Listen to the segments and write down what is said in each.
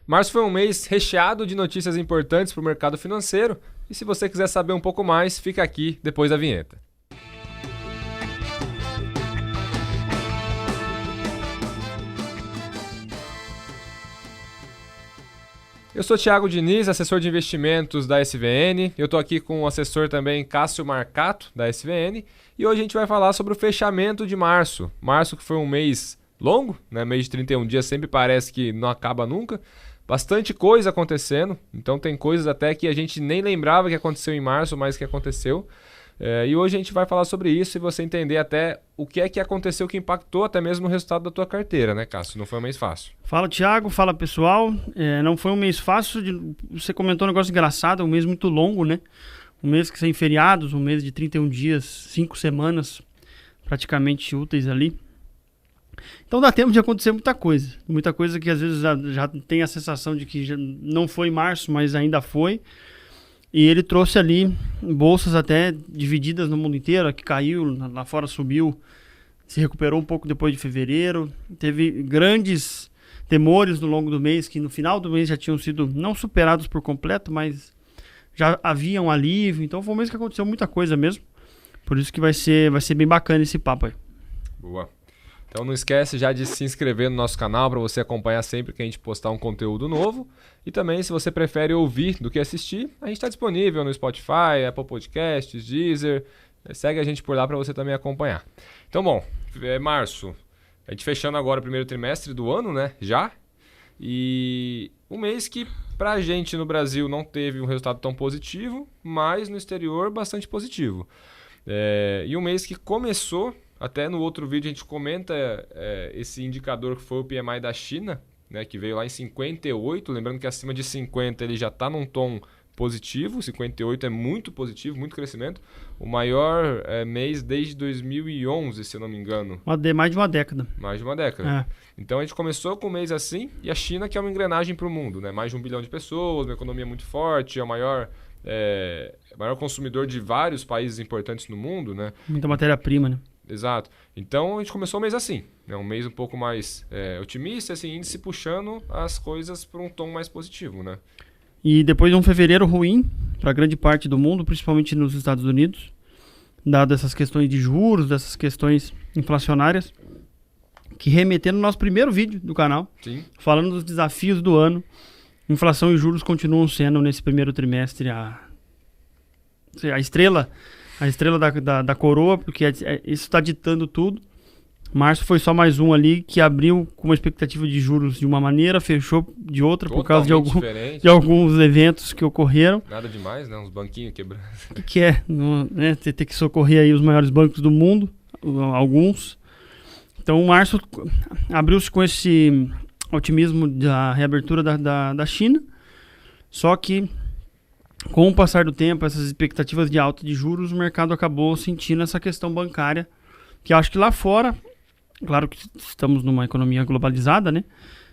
Março foi um mês recheado de notícias importantes para o mercado financeiro e se você quiser saber um pouco mais, fica aqui depois da vinheta. Eu sou Thiago Diniz, assessor de investimentos da SVN. Eu estou aqui com o assessor também Cássio Marcato, da SVN. E hoje a gente vai falar sobre o fechamento de março. Março que foi um mês longo, né? Mês de 31 dias sempre parece que não acaba nunca. Bastante coisa acontecendo, então tem coisas até que a gente nem lembrava que aconteceu em março, mas que aconteceu. E hoje a gente vai falar sobre isso e você entender até o que é que aconteceu que impactou até mesmo no resultado da tua carteira, né, Cássio? Não foi um mês fácil. Fala, Thiago. Fala, pessoal. Não foi um mês fácil. Você comentou um negócio engraçado, um mês muito longo, né? Um mês que sem feriados, um mês de 31 dias, 5 semanas praticamente úteis ali. Então dá tempo de acontecer muita coisa que às vezes já tem a sensação de que já não foi em março, mas ainda foi. E ele trouxe ali bolsas até divididas no mundo inteiro, a que caiu, lá fora subiu, se recuperou um pouco depois de fevereiro. Teve grandes temores no longo do mês, que no final do mês já tinham sido não superados por completo, mas já havia um alívio. Então foi um mês que aconteceu muita coisa mesmo. Por isso que vai ser bem bacana esse papo aí. Boa. Então não esquece já de se inscrever no nosso canal para você acompanhar sempre que a gente postar um conteúdo novo. E também, se você prefere ouvir do que assistir, a gente está disponível no Spotify, Apple Podcasts, Deezer. Segue a gente por lá para você também acompanhar. Então, bom, março. A gente fechando agora o primeiro trimestre do ano, né? Já. E um mês que para a gente no Brasil não teve um resultado tão positivo, mas no exterior bastante positivo. E um mês que começou... Até no outro vídeo a gente comenta esse indicador que foi o PMI da China, né, que veio lá em 58, lembrando que acima de 50 ele já está num tom positivo, 58 é muito positivo, muito crescimento, o maior mês desde 2011, se eu não me engano. Mais de uma década. Mais de uma década. Então a gente começou com um mês assim, e a China que é uma engrenagem para o mundo, né, mais de 1 bilhão de pessoas, uma economia muito forte, é o maior consumidor de vários países importantes no mundo, né? Muita matéria-prima, né? Exato. Então a gente começou o mês assim, né? Um mês um pouco mais otimista, assim, índice puxando as coisas para um tom mais positivo, né? E depois de um fevereiro ruim para grande parte do mundo, principalmente nos Estados Unidos, dado essas questões de juros, dessas questões inflacionárias, que remetendo no nosso primeiro vídeo do canal, Sim. Falando dos desafios do ano, inflação e juros continuam sendo nesse primeiro trimestre a estrela da coroa, porque isso está ditando tudo. Março foi só mais um ali que abriu com uma expectativa de juros de uma maneira, fechou de outra por causa de alguns eventos que ocorreram. Nada demais, né? Uns banquinhos quebrando. Que né? Ter que socorrer aí os maiores bancos do mundo, alguns. Então março abriu-se com esse otimismo da reabertura da China, só que com o passar do tempo, essas expectativas de alta de juros, o mercado acabou sentindo essa questão bancária, que eu acho que lá fora, claro que estamos numa economia globalizada, né?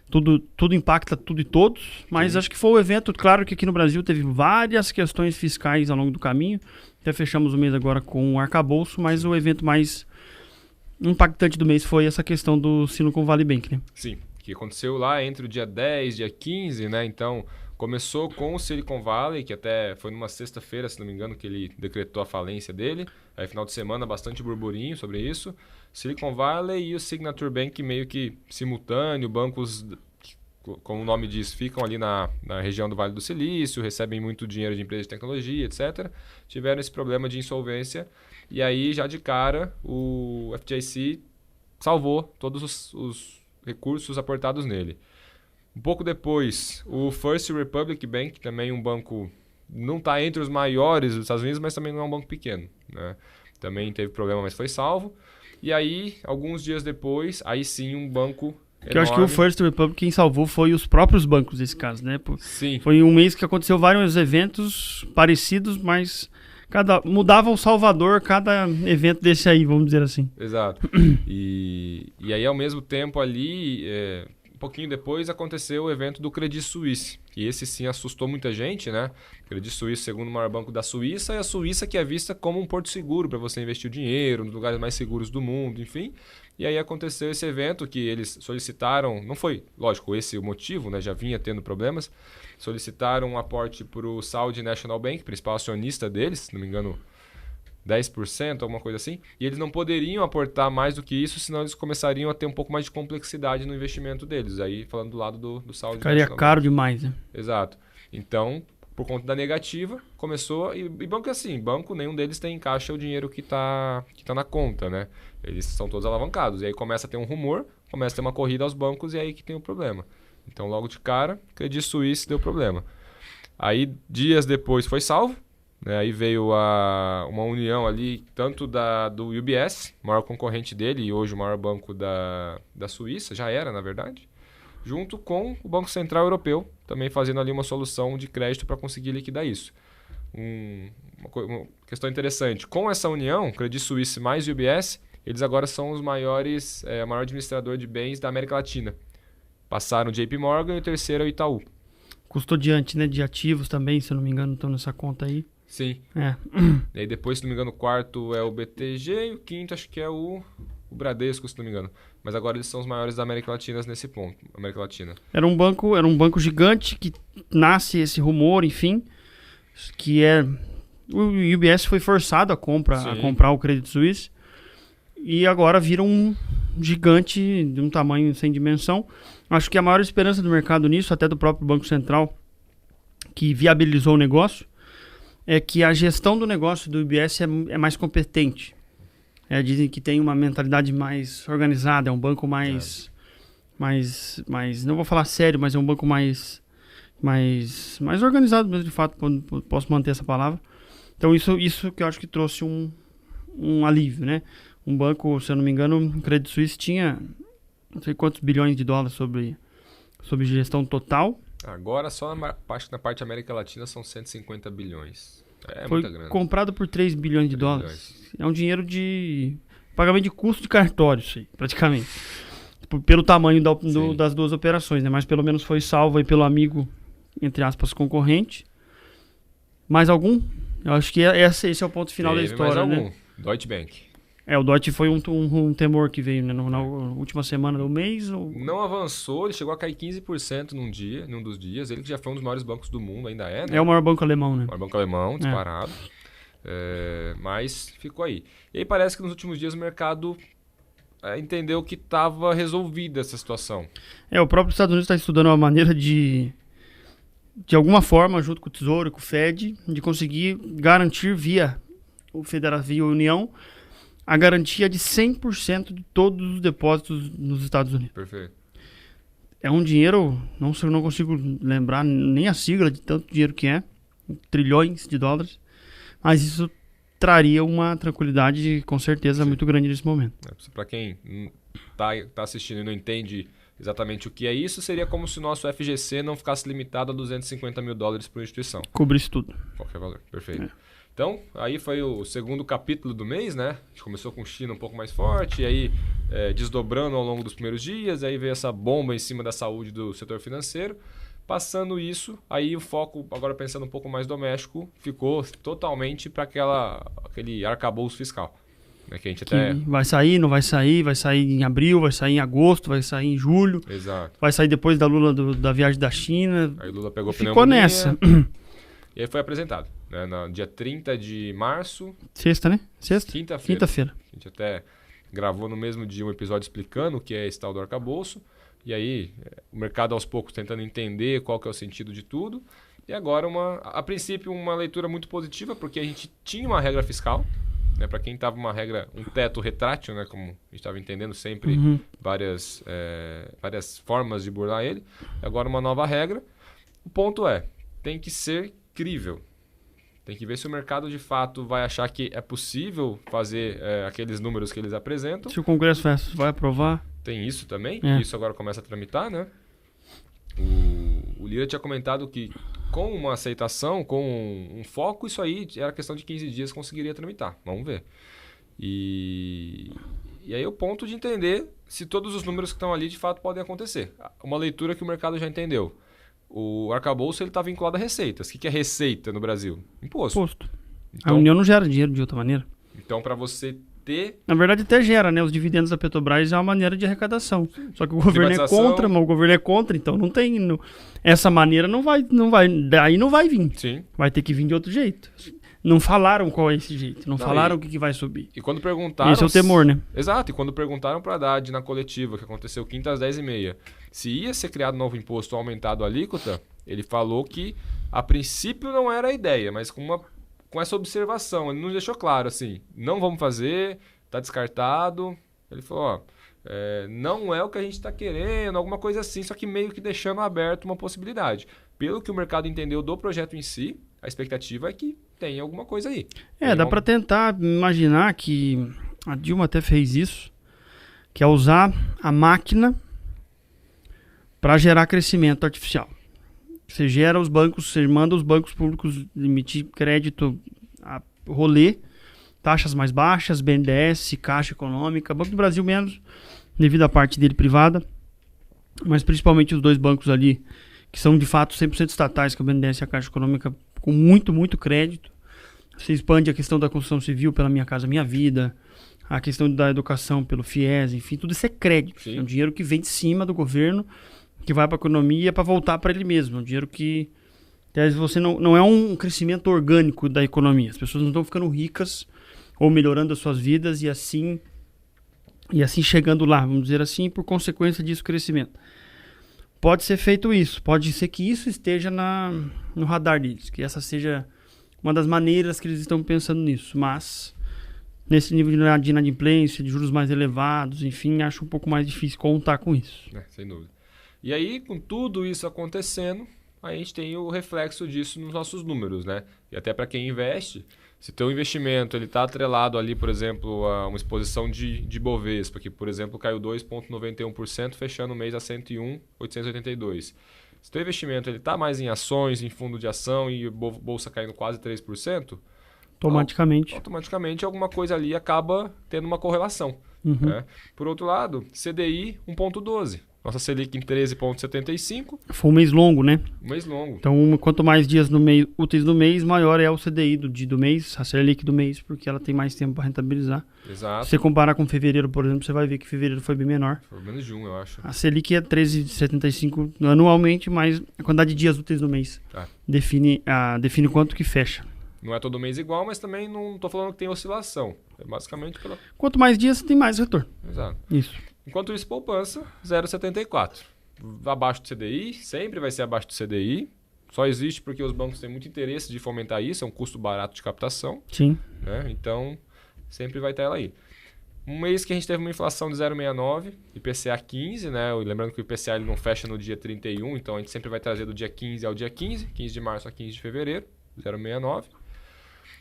Tudo impacta tudo e todos, mas acho que foi o evento, claro que aqui no Brasil teve várias questões fiscais ao longo do caminho, até fechamos o mês agora com o arcabouço, mas o evento mais impactante do mês foi essa questão do Silicon Valley Bank, né? Sim, que aconteceu lá entre o dia 10 e dia 15, né? Então... Começou com o Silicon Valley, que até foi numa sexta-feira, se não me engano, que ele decretou a falência dele. Aí, final de semana, bastante burburinho sobre isso. Silicon Valley e o Signature Bank meio que simultâneo, bancos, como o nome diz, ficam ali na região do Vale do Silício, recebem muito dinheiro de empresas de tecnologia, etc. Tiveram esse problema de insolvência e aí, já de cara, o FDIC salvou todos os recursos aportados nele. Um pouco depois, o First Republic Bank, também um banco, não está entre os maiores dos Estados Unidos, mas também não é um banco pequeno, né? Também teve problema, mas foi salvo. E aí, alguns dias depois, aí sim um banco enorme. Eu acho que o First Republic quem salvou foi os próprios bancos nesse caso, né? Sim. Foi um mês que aconteceu vários eventos parecidos, mas mudava o salvador cada evento desse aí, vamos dizer assim. Exato. E aí, ao mesmo tempo ali... Um pouquinho depois aconteceu o evento do Credit Suisse, que esse sim assustou muita gente, né? Credit Suisse, segundo o maior banco da Suíça, e a Suíça que é vista como um porto seguro para você investir o dinheiro, nos lugares mais seguros do mundo, enfim. E aí aconteceu esse evento que eles solicitaram, não foi, lógico, esse o motivo, né? Já vinha tendo problemas. Solicitaram um aporte para o Saudi National Bank, principal acionista deles, se não me engano, 10%, alguma coisa assim. E eles não poderiam aportar mais do que isso, senão eles começariam a ter um pouco mais de complexidade no investimento deles. Aí, falando do lado do Saudi Ficaria National caro Bank. demais, né? Exato. Então, por conta da negativa, começou... E banco é assim, banco, nenhum deles tem em caixa o dinheiro que tá na conta, né? Eles são todos alavancados. E aí começa a ter um rumor, começa a ter uma corrida aos bancos e aí que tem o problema. Então, logo de cara, Credit Suisse deu problema. Aí, dias depois, foi salvo. Né? Aí veio uma união ali, tanto do UBS, maior concorrente dele e hoje o maior banco da Suíça, já era, na verdade, junto com o Banco Central Europeu, também fazendo ali uma solução de crédito para conseguir liquidar isso. Uma questão interessante, com essa união, Credit Suisse mais UBS, eles agora são os maiores, o maior administrador de bens da América Latina. Passaram o JP Morgan e o terceiro é o Itaú. Custodiante, né, de ativos também, se eu não me engano, estão nessa conta aí. Sim. É. E aí depois, se não me engano, o quarto é o BTG e o quinto acho que é o Bradesco, se não me engano. Mas agora eles são os maiores da América Latina nesse ponto. América Latina. Era um banco gigante que nasce esse rumor, enfim, que é... O UBS foi forçado a comprar o Credit Suisse e agora vira um gigante de um tamanho sem dimensão. Acho que a maior esperança do mercado nisso, até do próprio Banco Central, que viabilizou o negócio, é que a gestão do negócio do UBS é mais competente. Dizem que tem uma mentalidade mais organizada, é um banco mais, não vou falar sério, mas é um banco mais organizado mesmo, de fato, posso manter essa palavra. Então isso que eu acho que trouxe um alívio, né? Um banco, se eu não me engano, o Credit Suisse tinha não sei quantos bilhões de dólares sobre gestão total. Agora só na parte América Latina são 150 bilhões. Foi muita grana. Comprado por 3 bilhões de dólares. É um dinheiro de pagamento de custo de cartório, isso aí, praticamente. Pelo tamanho das duas operações, né? Mas pelo menos foi salvo aí pelo amigo, entre aspas, concorrente. Mais algum? Eu acho que esse é o ponto final da história, mais algum. Né? Deutsche Bank. O Deutsche foi um temor que veio, né? Na última semana do mês. Não avançou, ele chegou a cair 15% num dos dias. Ele que já foi um dos maiores bancos do mundo, ainda é, né? É o maior banco alemão, né? O maior banco alemão, disparado. Mas ficou aí. E aí parece que nos últimos dias o mercado entendeu que estava resolvida essa situação. O próprio Estados Unidos está estudando uma maneira de alguma forma, junto com o Tesouro e com o Fed, de conseguir garantir via a União a garantia de 100% de todos os depósitos nos Estados Unidos. Perfeito. É um dinheiro, não consigo lembrar nem a sigla de tanto dinheiro que é, trilhões de dólares, mas isso traria uma tranquilidade com certeza muito grande nesse momento. Para quem está assistindo e não entende exatamente o que é isso, seria como se o nosso FGC não ficasse limitado a 250 mil dólares por instituição. Cobrisse tudo. Qualquer valor, perfeito. Então, aí foi o segundo capítulo do mês, né? A gente começou com China um pouco mais forte, e aí desdobrando ao longo dos primeiros dias, aí veio essa bomba em cima da saúde do setor financeiro. Passando isso, aí o foco, agora pensando um pouco mais doméstico, ficou totalmente para aquele arcabouço fiscal. Né? Que a gente até... Vai sair, não vai sair em abril, vai sair em agosto, vai sair em julho. Exato. Vai sair depois da Lula da viagem da China. Aí Lula pegou Ficou nessa. E aí foi apresentado. Né? No dia 30 de março. Sexta, né? Quinta-feira. A gente até gravou no mesmo dia um episódio explicando o que é esse tal do arcabouço. E aí, o mercado aos poucos tentando entender qual que é o sentido de tudo. E agora, a princípio, uma leitura muito positiva, porque a gente tinha uma regra fiscal, né? Para quem estava uma regra, um teto retrátil, né? Como a gente estava entendendo sempre, várias formas de burlar ele. Agora uma nova regra. O ponto tem que ser crível. Tem que ver se o mercado de fato vai achar que é possível fazer aqueles números que eles apresentam. Se o Congresso vai aprovar. Tem isso também, isso agora começa a tramitar, né? O Lira tinha comentado que com uma aceitação, com um foco, isso aí era questão de 15 dias conseguiria tramitar. Vamos ver. E aí o ponto de entender se todos os números que estão ali de fato podem acontecer. Uma leitura que o mercado já entendeu. O arcabouço está vinculado a receitas. O que é receita no Brasil? Imposto. Então, a União não gera dinheiro de outra maneira. Então, para você ter... Na verdade até gera, né? Os dividendos da Petrobras é uma maneira de arrecadação. Só que o governo é contra, mas o governo é contra, então não tem... Essa maneira daí não vai vir. Sim. Vai ter que vir de outro jeito. Não falaram qual é esse jeito, não falaram o que vai subir. E quando perguntaram... Esse é o temor, né? Exato, e quando perguntaram para a Haddad na coletiva, que aconteceu quinta às 10h30, se ia ser criado um novo imposto ou aumentado a alíquota, ele falou que a princípio não era a ideia, mas com essa observação, ele nos deixou claro assim, não vamos fazer, está descartado. Ele falou, não é o que a gente está querendo, alguma coisa assim, só que meio que deixando aberto uma possibilidade. Pelo que o mercado entendeu do projeto em si, a expectativa é que tem alguma coisa aí. Dá para tentar imaginar que a Dilma até fez isso, que é usar a máquina para gerar crescimento artificial. Você gera os bancos, você manda os bancos públicos emitir crédito a rolê, taxas mais baixas, BNDES, Caixa Econômica, Banco do Brasil menos, devido à parte dele privada, mas principalmente os dois bancos ali, que são de fato 100% estatais, que é o BNDES e a Caixa Econômica, com muito, muito crédito. Você expande a questão da construção civil pela Minha Casa Minha Vida, a questão da educação pelo FIES, enfim, tudo isso é crédito. Sim. É um dinheiro que vem de cima do governo, que vai para a economia para voltar para ele mesmo. É um dinheiro que você não é um crescimento orgânico da economia. As pessoas não estão ficando ricas ou melhorando as suas vidas e assim chegando lá, vamos dizer assim, por consequência disso, crescimento. Pode ser feito isso, pode ser que isso esteja no radar deles, que essa seja uma das maneiras que eles estão pensando nisso, mas nesse nível de inadimplência, de juros mais elevados, enfim, acho um pouco mais difícil contar com isso. Sem dúvida. E aí, com tudo isso acontecendo, a gente tem o reflexo disso nos nossos números, né? E até para quem investe, se teu investimento está atrelado ali, por exemplo, a uma exposição de Bovespa, que, por exemplo, caiu 2,91%, fechando o mês a 101.882. Se teu investimento está mais em ações, em fundo de ação e bolsa caindo quase 3%, automaticamente alguma coisa ali acaba tendo uma correlação. Né? Por outro lado, CDI 1,12%. Nossa Selic em 13,75. Foi um mês longo, né? Um mês longo. Então, quanto mais dias úteis do mês, maior é o CDI do mês, a Selic do mês, porque ela tem mais tempo para rentabilizar. Exato. Se você comparar com fevereiro, por exemplo, você vai ver que fevereiro foi bem menor. Foi menos de 1, eu acho. A Selic é 13,75 anualmente, mas a quantidade de dias úteis do mês define quanto que fecha. Não é todo mês igual, mas também não estou falando que tem oscilação. É basicamente pela... Quanto mais dias, tem mais retorno. Exato. Isso. Enquanto isso, poupança, 0,74. Abaixo do CDI, sempre vai ser abaixo do CDI. Só existe porque os bancos têm muito interesse de fomentar isso, é um custo barato de captação. Sim. Né? Então, sempre vai estar ela aí. Um mês que a gente teve uma inflação de 0,69, IPCA 15, né? Lembrando que o IPCA ele não fecha no dia 31, então a gente sempre vai trazer do dia 15 ao dia 15 de março a 15 de fevereiro, 0,69.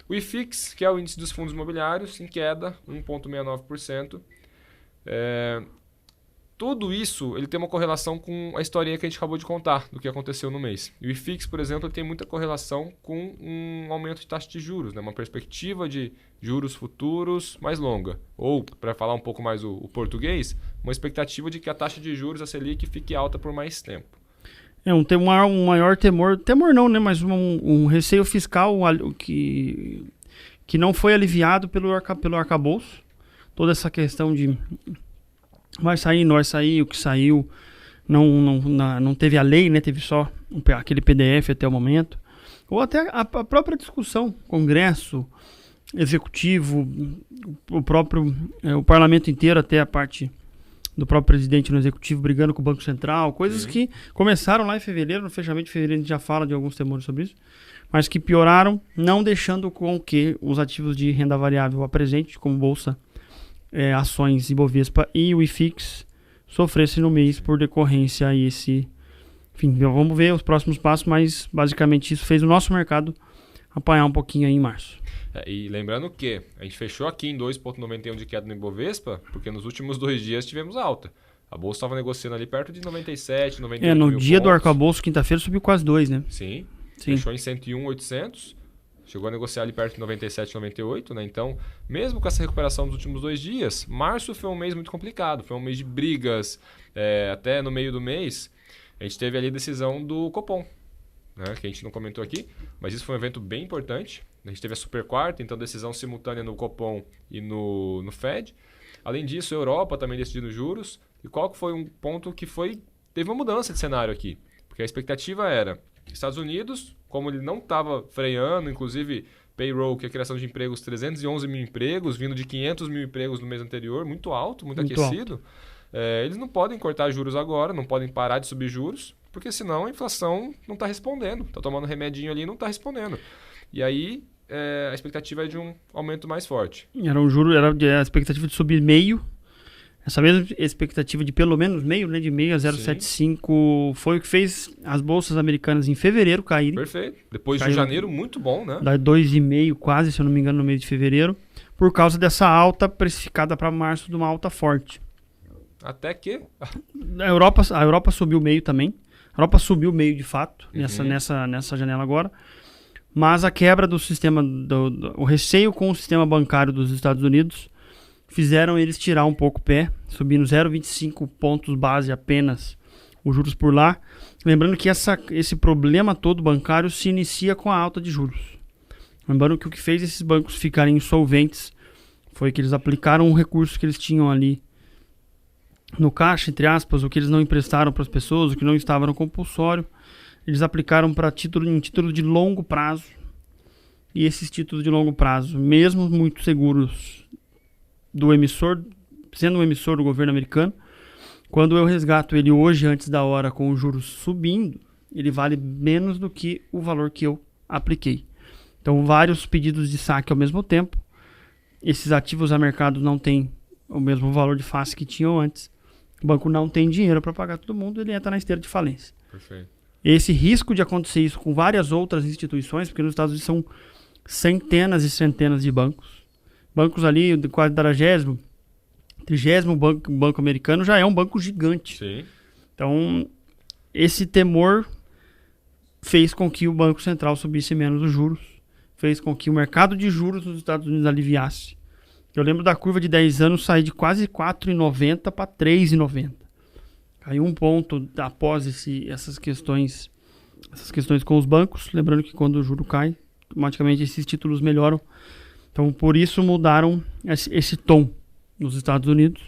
O IFIX, que é o índice dos fundos imobiliários, em queda, 1,69%. Tudo isso ele tem uma correlação com a historinha que a gente acabou de contar do que aconteceu no mês. E o IFIX, por exemplo, ele tem muita correlação com um aumento de taxa de juros, né? Uma perspectiva de juros futuros mais longa. Ou, para falar um pouco mais o português, uma expectativa de que a taxa de juros, a Selic, fique alta por mais tempo. Um maior temor não, né? Mas um receio fiscal que não foi aliviado pelo arcabouço. Toda essa questão de vai sair, não vai sair, o que saiu não teve a lei, né? Teve só aquele PDF até o momento. Ou até a própria discussão, Congresso, Executivo, o Parlamento inteiro, até a parte do próprio presidente no Executivo brigando com o Banco Central, coisas que começaram lá em fevereiro, no fechamento de fevereiro a gente já fala de alguns temores sobre isso, mas que pioraram, não deixando com que os ativos de renda variável apresente, como Bolsa, ações Ibovespa e o IFIX sofressem no mês por decorrência a esse... Enfim, vamos ver os próximos passos, mas basicamente isso fez o nosso mercado apanhar um pouquinho aí em março. E lembrando que a gente fechou aqui em 2,91 de queda no Ibovespa, porque nos últimos 2 dias tivemos alta. A Bolsa estava negociando ali perto de 97, 98 no mil dia pontos. Do arcabouço, quinta-feira, subiu quase 2, né? Sim. Fechou em 101,800. Chegou a negociar ali perto de 97, 98, né? Então, mesmo com essa recuperação dos últimos 2 dias, março foi um mês muito complicado. Foi um mês de brigas. Até no meio do mês, a gente teve ali a decisão do Copom. né, que a gente não comentou aqui, mas isso foi um evento bem importante. A gente teve a super quarta, então decisão simultânea no Copom e no Fed. Além disso, a Europa também decidindo juros. E qual foi um ponto que teve uma mudança de cenário aqui? Porque a expectativa era Estados Unidos, como ele não estava freando, inclusive payroll, que é a criação de empregos, 311 mil empregos, vindo de 500 mil empregos no mês anterior, muito alto, muito aquecido. Alto. Eles não podem cortar juros agora, não podem parar de subir juros, porque senão a inflação não está respondendo. Está tomando remedinho ali e não está respondendo. E aí a expectativa é de um aumento mais forte. Era a expectativa de subir meio. Essa mesma expectativa de pelo menos meio, né, de meio a 0,75 foi o que fez as bolsas americanas em fevereiro caírem. Perfeito. Depois de janeiro, muito bom, né? Da 2,5 quase, se eu não me engano, no mês de fevereiro, por causa dessa alta precificada para março, de uma alta forte. Até que... A Europa subiu meio também. A Europa subiu meio de fato, nessa janela agora. Mas a quebra do sistema, o receio com o sistema bancário dos Estados Unidos fizeram eles tirar um pouco o pé, subindo 0,25 pontos base apenas os juros por lá. Lembrando que esse problema todo bancário se inicia com a alta de juros. Lembrando que o que fez esses bancos ficarem insolventes foi que eles aplicaram um recurso que eles tinham ali no caixa, entre aspas, o que eles não emprestaram para as pessoas, o que não estava no compulsório. Eles aplicaram para título de longo prazo. E esses títulos de longo prazo, mesmo muito seguros do emissor, sendo um emissor do governo americano, quando eu resgato ele hoje antes da hora com os juros subindo, ele vale menos do que o valor que eu apliquei. Então, vários pedidos de saque ao mesmo tempo. Esses ativos a mercado não têm o mesmo valor de face que tinham antes. O banco não tem dinheiro para pagar todo mundo, ele entra na esteira de falência. Perfeito. Esse risco de acontecer isso com várias outras instituições, porque nos Estados Unidos são centenas e centenas de bancos. Bancos ali, quase 30º banco americano já é um banco gigante. Sim. Então, esse temor fez com que o Banco Central subisse menos os juros, fez com que o mercado de juros nos Estados Unidos aliviasse. Eu lembro da curva de 10 anos sair de quase 4,90 para 3,90. Caiu um ponto após essas questões com os bancos. Lembrando que quando o juro cai, automaticamente esses títulos melhoram. Então, por isso mudaram esse tom nos Estados Unidos.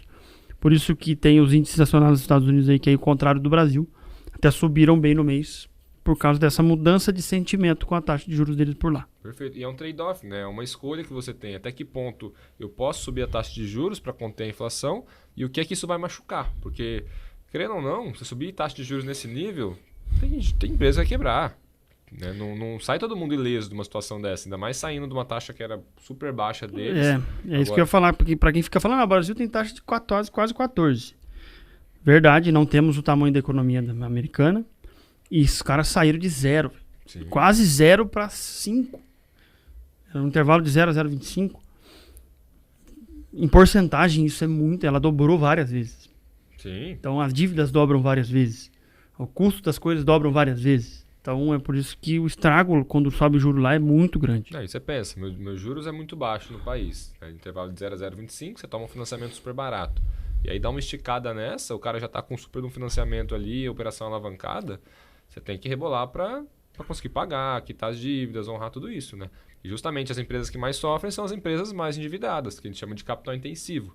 Por isso que tem os índices nacionais dos Estados Unidos aí, que é o contrário do Brasil. Até subiram bem no mês, por causa dessa mudança de sentimento com a taxa de juros deles por lá. Perfeito. E é um trade-off, né? É uma escolha que você tem. Até que ponto eu posso subir a taxa de juros para conter a inflação e o que é que isso vai machucar. Porque, querendo ou não, se subir taxa de juros nesse nível, tem empresa que vai quebrar. Né? Não sai todo mundo ileso de uma situação dessa, ainda mais saindo de uma taxa que era super baixa deles. Isso que eu ia falar, porque para quem fica falando, o Brasil tem taxa de 14, quase 14. Verdade, não temos o tamanho da economia americana e os caras saíram de 0, quase 0 para 5. Era um intervalo de 0 a 0,25. Em porcentagem, isso é muito, ela dobrou várias vezes. Sim. Então as dívidas dobram várias vezes, o custo das coisas dobram várias vezes. Então é por isso que o estrago quando sobe o juro lá é muito grande. Aí você pensa, meus juros é muito baixo no país. Né? Intervalo de 0 a 0,25, você toma um financiamento super barato. E aí dá uma esticada nessa, o cara já está com super de um financiamento ali, operação alavancada, você tem que rebolar para conseguir pagar, quitar as dívidas, honrar tudo isso. Né? E justamente as empresas que mais sofrem são as empresas mais endividadas, que a gente chama de capital intensivo.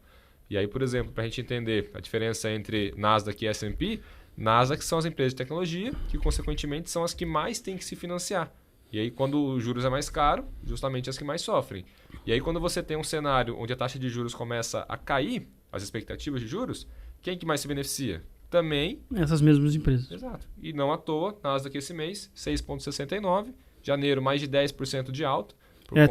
E aí, por exemplo, para a gente entender a diferença entre Nasdaq e S&P, Nasdaq são as empresas de tecnologia, que consequentemente são as que mais têm que se financiar. E aí quando os juros é mais caro, justamente as que mais sofrem. E aí quando você tem um cenário onde a taxa de juros começa a cair, as expectativas de juros, quem que mais se beneficia? Também essas mesmas empresas. Exato. E não à toa, Nasdaq esse mês, 6,69, janeiro mais de 10% de alta.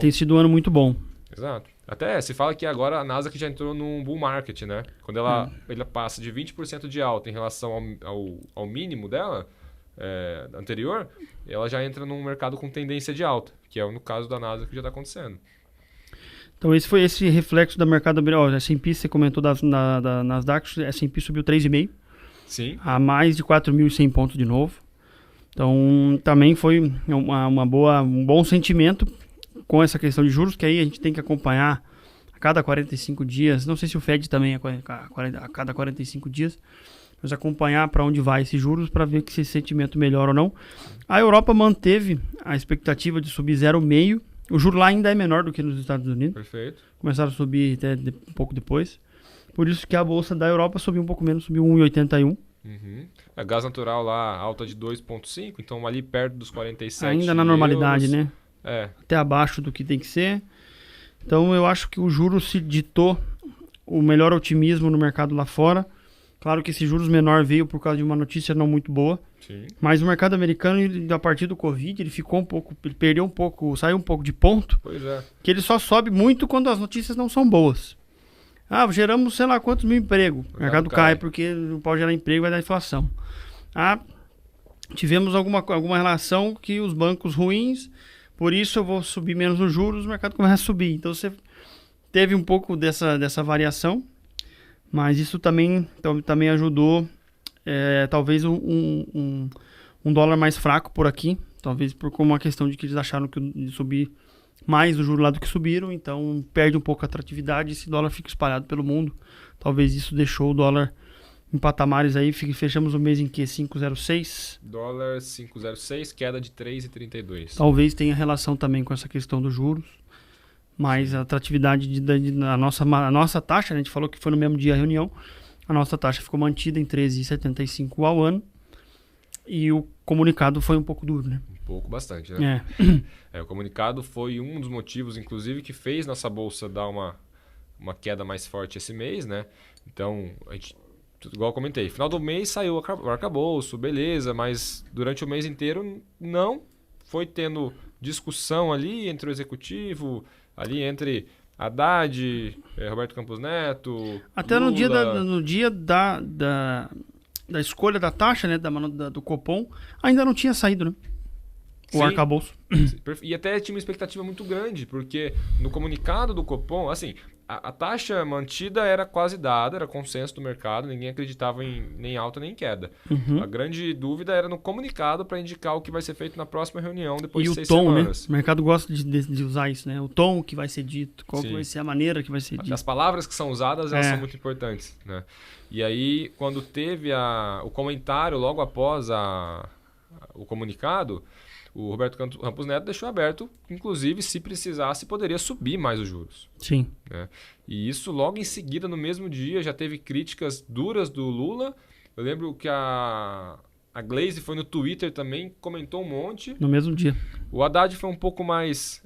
Tem sido um ano muito bom. Exato. Até se fala que agora a Nasdaq já entrou num bull market, né? Quando ela passa de 20% de alta em relação ao mínimo dela, anterior, ela já entra num mercado com tendência de alta, que é no caso da Nasdaq que já está acontecendo. Então esse foi esse reflexo da mercado americano. A S&P, você comentou da Nasdaq, a S&P subiu 3,5%. Sim. A mais de 4.100 pontos de novo. Então também foi um bom sentimento com essa questão de juros, que aí a gente tem que acompanhar a cada 45 dias. Não sei se o Fed também é a cada 45 dias, mas acompanhar para onde vai esses juros para ver que esse sentimento melhora ou não. A Europa manteve a expectativa de subir 0,5%. O juro lá ainda é menor do que nos Estados Unidos. Perfeito. Começaram a subir até um pouco depois. Por isso que a bolsa da Europa subiu um pouco menos, subiu 1,81. A gás natural lá alta de 2,5, então ali perto dos 47 ainda na normalidade, euros. né? É. Até abaixo do que tem que ser. Então eu acho que o juro se ditou o melhor otimismo no mercado lá fora. Claro que esse juros menor veio por causa de uma notícia não muito boa. Sim. Mas o mercado americano, a partir do Covid, ele ficou um pouco, ele perdeu um pouco, saiu um pouco de ponto. Pois é. Que ele só sobe muito quando as notícias não são boas. Geramos sei lá quantos mil empregos. O mercado cai porque não pode gerar emprego, vai dar inflação. Tivemos alguma relação que os bancos ruins, por isso eu vou subir menos os juros, o mercado começa a subir. Então você teve um pouco dessa variação, mas isso também ajudou, talvez um dólar mais fraco por aqui, talvez por uma questão de que eles acharam que ia subir mais o juro lá do que subiram, então perde um pouco a atratividade e esse dólar fica espalhado pelo mundo. Talvez isso deixou o dólar em patamares aí, fechamos o mês em que? 5,06? Dólar 5,06, queda de 3,32. Talvez tenha relação também com essa questão dos juros, mas a atratividade da nossa taxa, né, a gente falou que foi no mesmo dia a reunião, a nossa taxa ficou mantida em 13,75 ao ano e o comunicado foi um pouco duro, né? Um pouco, bastante, né? O comunicado foi um dos motivos, inclusive, que fez nossa bolsa dar uma queda mais forte esse mês, né? Então, a gente, igual eu comentei, final do mês saiu o arcabouço, beleza, mas durante o mês inteiro não foi tendo discussão ali entre o executivo, ali entre Haddad, Roberto Campos Neto, até Lula. no dia da escolha da taxa, né, do Copom, ainda não tinha saído, né? O arcabouço. E até tinha uma expectativa muito grande, porque no comunicado do Copom, assim, a taxa mantida era quase dada, era consenso do mercado, ninguém acreditava em nem alta nem queda. A grande dúvida era no comunicado para indicar o que vai ser feito na próxima reunião depois de 6 semanas. Né? O mercado gosta de usar isso, né? O tom que vai ser dito, qual que vai ser a maneira que vai ser dito. As palavras que são usadas, elas são muito importantes, né? E aí, quando teve o comentário logo após o comunicado, o Roberto Campos Neto deixou aberto, inclusive, se precisasse, poderia subir mais os juros. Sim. Né? E isso logo em seguida, no mesmo dia, já teve críticas duras do Lula. Eu lembro que a Glaze foi no Twitter também, comentou um monte. No mesmo dia. O Haddad foi um pouco mais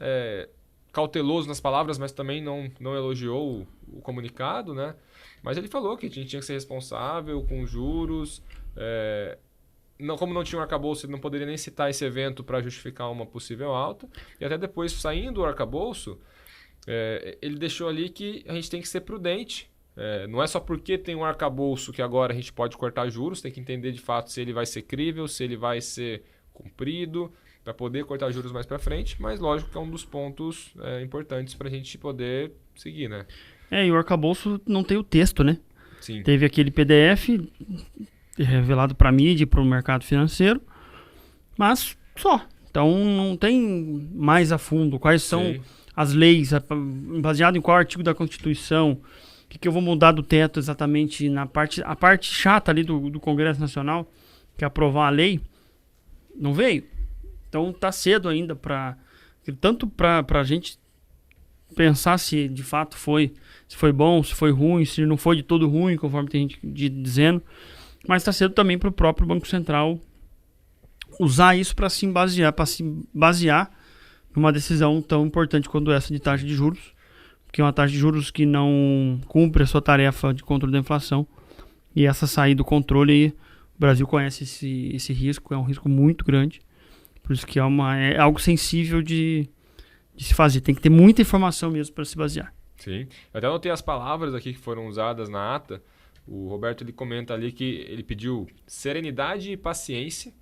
cauteloso nas palavras, mas também não elogiou o comunicado, né? Mas ele falou que a gente tinha que ser responsável com juros. Como não tinha um arcabouço, ele não poderia nem citar esse evento para justificar uma possível alta. E até depois, saindo do arcabouço, ele deixou ali que a gente tem que ser prudente. Não é só porque tem um arcabouço que agora a gente pode cortar juros, tem que entender de fato se ele vai ser crível, se ele vai ser cumprido, para poder cortar juros mais para frente. Mas lógico que é um dos pontos importantes para a gente poder seguir, né? E o arcabouço não tem o texto, né? Sim. Teve aquele PDF revelado para a mídia e para o mercado financeiro, mas só. Então não tem mais a fundo quais são as leis, baseado em qual artigo da Constituição, o que eu vou mudar do teto exatamente a parte chata ali do Congresso Nacional, que é aprovar a lei, não veio. Então tá cedo ainda tanto para a gente pensar se de fato se foi bom, se foi ruim, se não foi de todo ruim, conforme tem gente dizendo. Mas está cedo também para o próprio Banco Central usar isso para se basear numa decisão tão importante quanto essa de taxa de juros, que é uma taxa de juros que não cumpre a sua tarefa de controle da inflação. E essa sair do controle, o Brasil conhece esse risco, é um risco muito grande. Por isso que é algo sensível de se fazer. Tem que ter muita informação mesmo para se basear. Sim. Eu até anotei as palavras aqui que foram usadas na ata. O Roberto ele comenta ali que ele pediu serenidade e paciência.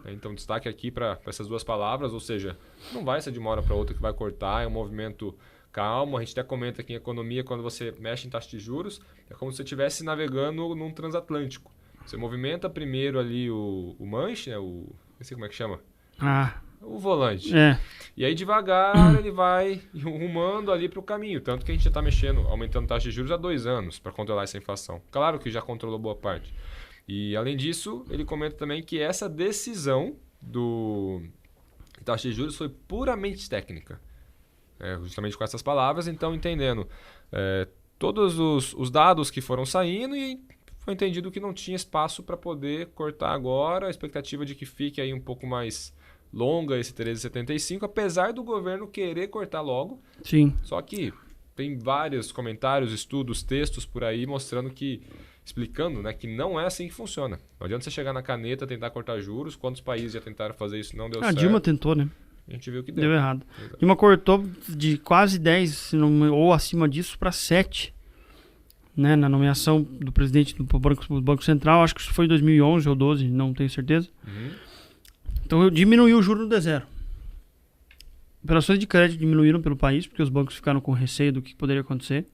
Então, destaque aqui para essas duas palavras, ou seja, não vai ser de uma hora para outra que vai cortar, é um movimento calmo. A gente até comenta que em economia, quando você mexe em taxa de juros, é como se você estivesse navegando num transatlântico. Você movimenta primeiro ali o manche, né? Não sei como é que chama. O volante. E aí devagar ele vai rumando ali para o caminho. Tanto que a gente já está aumentando taxa de juros há 2 anos para controlar essa inflação. Claro que já controlou boa parte. E, além disso, ele comenta também que essa decisão do taxa de juros foi puramente técnica. Justamente com essas palavras, então entendendo todos os dados que foram saindo e foi entendido que não tinha espaço para poder cortar agora, a expectativa de que fique aí um pouco mais longa esse 13,75, apesar do governo querer cortar logo. Sim. Só que tem vários comentários, estudos, textos por aí mostrando que, explicando, né, que não é assim que funciona. Não adianta você chegar na caneta, tentar cortar juros. Quantos países já tentaram fazer isso, não deu certo. A Dilma tentou, né? A gente viu que deu. Deu errado. Exato. Dilma cortou de quase 10, ou acima disso, para 7. Né, na nomeação do presidente do Banco Central, acho que isso foi em 2011 ou 2012, não tenho certeza. Então diminuiu o juro do D0. Operações de crédito diminuíram pelo país, porque os bancos ficaram com receio do que poderia acontecer.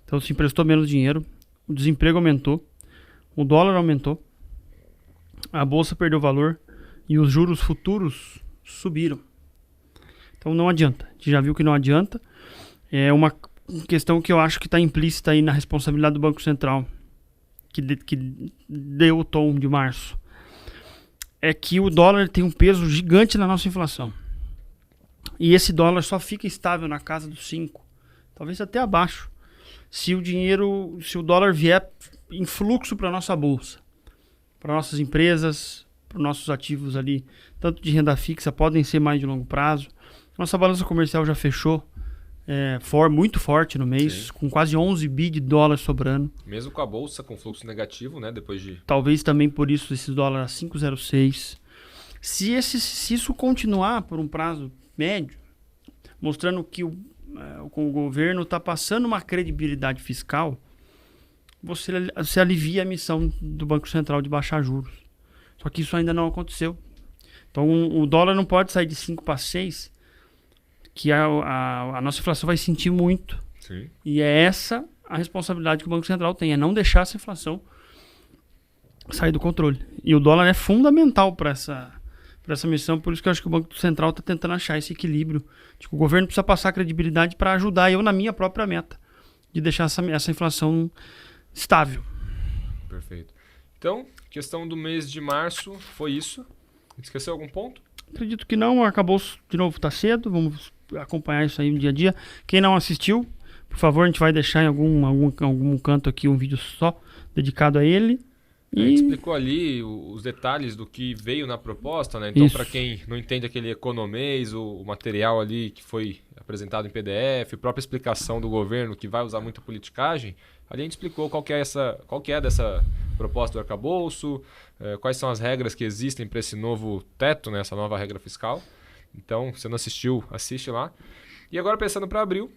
Então se emprestou menos dinheiro, o desemprego aumentou, o dólar aumentou, a bolsa perdeu valor e os juros futuros subiram. Então não adianta. A gente já viu que não adianta. É uma questão que eu acho que está implícita aí na responsabilidade do Banco Central, que deu o tom de março. É que o dólar tem um peso gigante na nossa inflação. E esse dólar só fica estável na casa dos 5, talvez até abaixo, se o dólar vier em fluxo para a nossa bolsa, para nossas empresas, para os nossos ativos ali, tanto de renda fixa, podem ser mais de longo prazo. Nossa balança comercial já fechou muito forte no mês, Sim. com quase 11 bi de dólares sobrando. Mesmo com a bolsa com fluxo negativo, né? Depois de... Talvez também por isso esse dólar a 5,06. Se isso continuar por um prazo médio, mostrando que o governo está passando uma credibilidade fiscal, você alivia a missão do Banco Central de baixar juros. Só que isso ainda não aconteceu. Então o dólar não pode sair de 5 para 6, que a nossa inflação vai sentir muito. Sim. E é essa a responsabilidade que o Banco Central tem, é não deixar essa inflação sair do controle. E o dólar é fundamental para essa missão, por isso que eu acho que o Banco Central está tentando achar esse equilíbrio. Tipo, o governo precisa passar credibilidade para ajudar eu na minha própria meta, de deixar essa inflação estável. Perfeito. Então, questão do mês de março foi isso. Esqueceu algum ponto? Acredito que não, acabou de novo, tá cedo, vamos acompanhar isso aí no dia a dia. Quem não assistiu, por favor, a gente vai deixar em algum canto aqui um vídeo só dedicado a ele. A gente explicou ali os detalhes do que veio na proposta, né? Então, para quem não entende aquele economês, o material ali que foi apresentado em PDF, a própria explicação do governo que vai usar muita politicagem, ali a gente explicou qual que é dessa proposta do arcabouço, quais são as regras que existem para esse novo teto, né? Essa nova regra fiscal. Então, se você não assistiu, assiste lá. E agora, pensando para abril,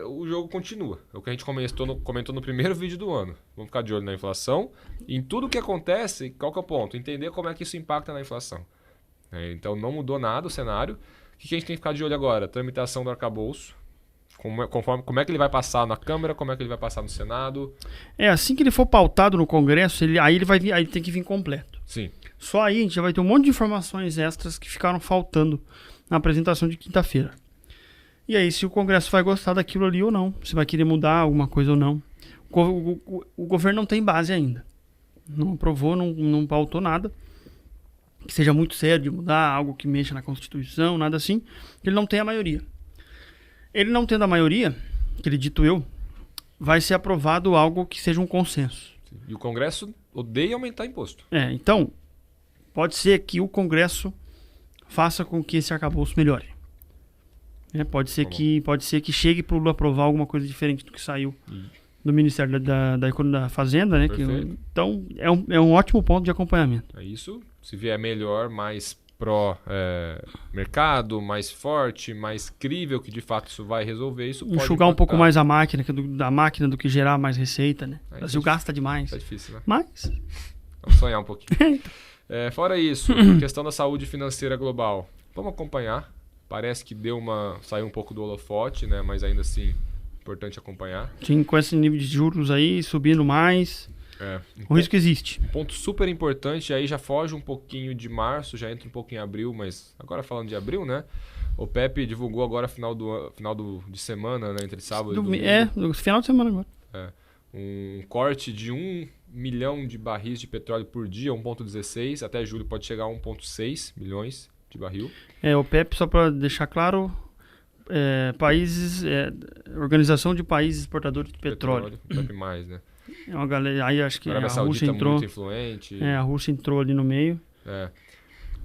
o jogo continua. É o que a gente comentou no primeiro vídeo do ano. Vamos ficar de olho na inflação. E em tudo que acontece, qual que é o ponto? Entender como é que isso impacta na inflação. Então não mudou nada o cenário. O que a gente tem que ficar de olho agora? Tramitação do arcabouço. Como é que ele vai passar na Câmara, como é que ele vai passar no Senado. Assim que ele for pautado no Congresso, aí ele tem que vir completo. Sim. Só aí a gente já vai ter um monte de informações extras que ficaram faltando na apresentação de quinta-feira. E aí, se o Congresso vai gostar daquilo ali ou não, se vai querer mudar alguma coisa ou não. O governo não tem base ainda. Não aprovou, não pautou nada que seja muito sério de mudar, algo que mexa na Constituição, nada assim. Ele não tem a maioria. Ele não tendo a maioria, acredito eu, vai ser aprovado algo que seja um consenso. E o Congresso odeia aumentar imposto. Então, pode ser que o Congresso faça com que esse arcabouço melhore. Pode ser que chegue para o Lula aprovar alguma coisa diferente do que saiu do Ministério da Fazenda, né? Então, é um ótimo ponto de acompanhamento. É isso. Se vier melhor, mais pró-mercado, mais forte, mais crível, que de fato isso vai resolver, isso pode enxugar um pouco mais a máquina do que gerar mais receita, né? O Brasil gasta demais. Tá difícil, né? Mas... Vamos sonhar um pouquinho. Fora isso, questão da saúde financeira global. Vamos acompanhar. Parece que saiu um pouco do holofote, né? Mas ainda assim, importante acompanhar. Sim, com esse nível de juros aí, subindo mais, o risco existe. Um ponto super importante, aí já foge um pouquinho de março, já entra um pouco em abril, mas agora falando de abril, né? O Pepe divulgou agora final de semana, né? Entre sábado e domingo. No final de semana agora. um corte de 1 milhão de barris de petróleo por dia, 1,16, até julho pode chegar a 1,6 milhões de barril. OPEP, só para deixar claro, Organização de Países Exportadores de Petróleo. OPEP+, né? É uma galera, aí acho que a a Rússia entrou, muito influente. a Rússia entrou ali no meio.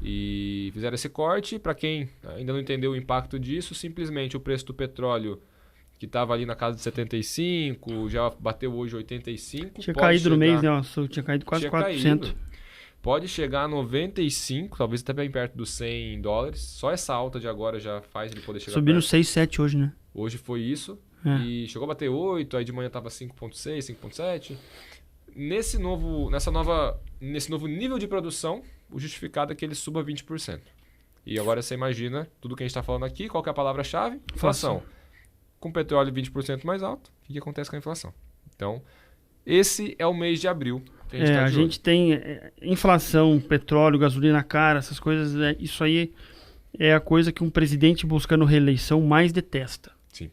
E fizeram esse corte. Para quem ainda não entendeu o impacto disso, simplesmente o preço do petróleo, que estava ali na casa de 75, já bateu hoje 85. Tinha caído no mês, né? Tinha caído quase 4%. Pode chegar a 95, talvez até bem perto dos $100. Só essa alta de agora já faz ele poder chegar Subiu no 6, 7 hoje, né? Hoje foi isso. E chegou a bater 8, aí de manhã estava 5,6, 5,7. Nesse novo nível de produção, o justificado é que ele suba 20%. E agora você imagina tudo que a gente está falando aqui, qual que é a palavra-chave? Inflação. Com petróleo 20% mais alto, o que acontece com a inflação? Então, esse é o mês de abril que a gente está de olho. A gente tem inflação, petróleo, gasolina cara, essas coisas, isso aí é a coisa que um presidente buscando reeleição mais detesta. Sim.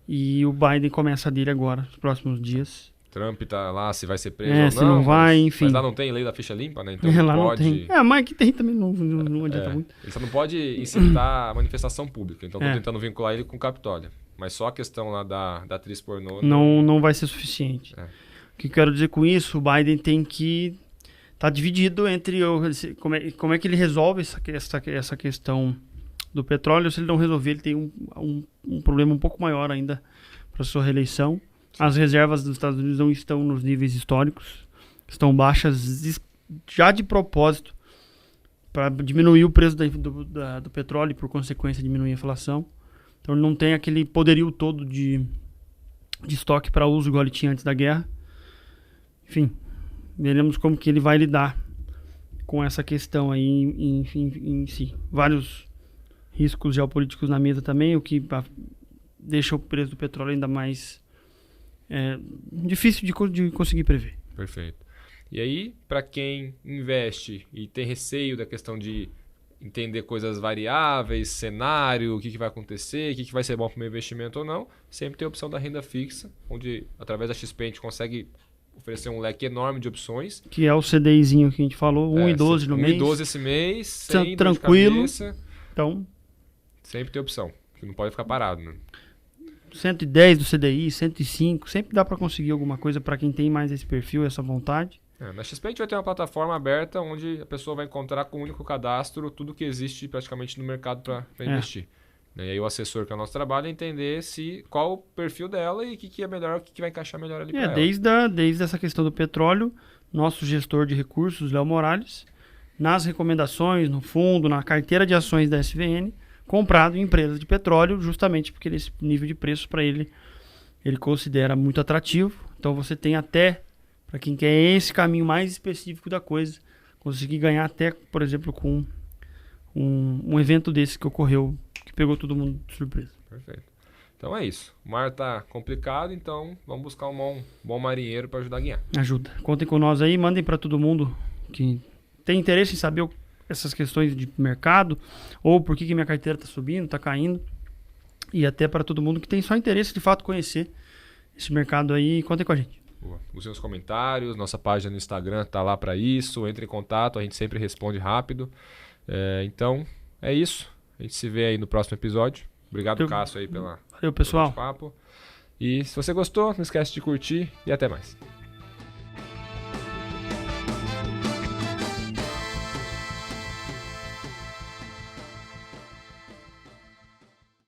E o Biden começa a dele agora, nos próximos dias. Trump tá lá, se vai ser preso ou não. Se não vai, enfim. Mas lá não tem lei da ficha limpa, né? Então lá pode... não tem. Mas que tem também não adianta muito. Ele só não pode incitar a manifestação pública. Então estão tentando vincular ele com o Capitólio. Mas só a questão lá da atriz pornô... Não vai ser suficiente. O que eu quero dizer com isso? O Biden tem que... Tá dividido entre... Como é que ele resolve essa questão do petróleo? Se ele não resolver, ele tem um problema um pouco maior ainda para sua reeleição. As reservas dos Estados Unidos não estão nos níveis históricos, estão baixas já de propósito para diminuir o preço do petróleo e, por consequência, diminuir a inflação. Então, ele não tem aquele poderio todo de estoque para uso igual ele tinha antes da guerra. Enfim, veremos como que ele vai lidar com essa questão aí em si. Vários riscos geopolíticos na mesa também, o que deixa o preço do petróleo ainda mais... difícil de conseguir prever. Perfeito. E aí, para quem investe e tem receio da questão de entender coisas variáveis, cenário, o que vai acontecer, o que vai ser bom para o meu investimento ou não, sempre tem a opção da renda fixa, onde através da XP a gente consegue oferecer um leque enorme de opções. Que é o CDIzinho que a gente falou, 1,12 no mês. 1,12 esse mês, sem tranquilo. Dor de cabeça. Então, sempre tem opção, que não pode ficar parado, né? 110 do CDI, 105, sempre dá para conseguir alguma coisa para quem tem mais esse perfil, essa vontade. Na XP a gente vai ter uma plataforma aberta onde a pessoa vai encontrar com um único cadastro tudo que existe praticamente no mercado para investir. E aí o assessor, que é o nosso trabalho, é entender qual o perfil dela e o que é melhor, o que vai encaixar melhor ali para ela. Desde essa questão do petróleo, nosso gestor de recursos, Léo Morales, nas recomendações, no fundo, na carteira de ações da SVN, comprado em empresas de petróleo, justamente porque esse nível de preço para ele considera muito atrativo. Então você tem até, para quem quer esse caminho mais específico da coisa, conseguir ganhar até, por exemplo, com um evento desse que ocorreu, que pegou todo mundo de surpresa. Perfeito. Então é isso. O mar tá complicado, então vamos buscar um bom marinheiro para ajudar a guiar. Ajuda. Contem com nós aí, mandem para todo mundo que tem interesse em saber essas questões de mercado, ou por que minha carteira está subindo, está caindo, e até para todo mundo que tem só interesse de fato conhecer esse mercado aí, contem com a gente. Boa. Os seus comentários, nossa página no Instagram está lá para isso, entre em contato, a gente sempre responde rápido. Então, é isso. A gente se vê aí no próximo episódio. Obrigado, Cássio, aí pelo pessoal. bate-papo. E se você gostou, não esquece de curtir e até mais.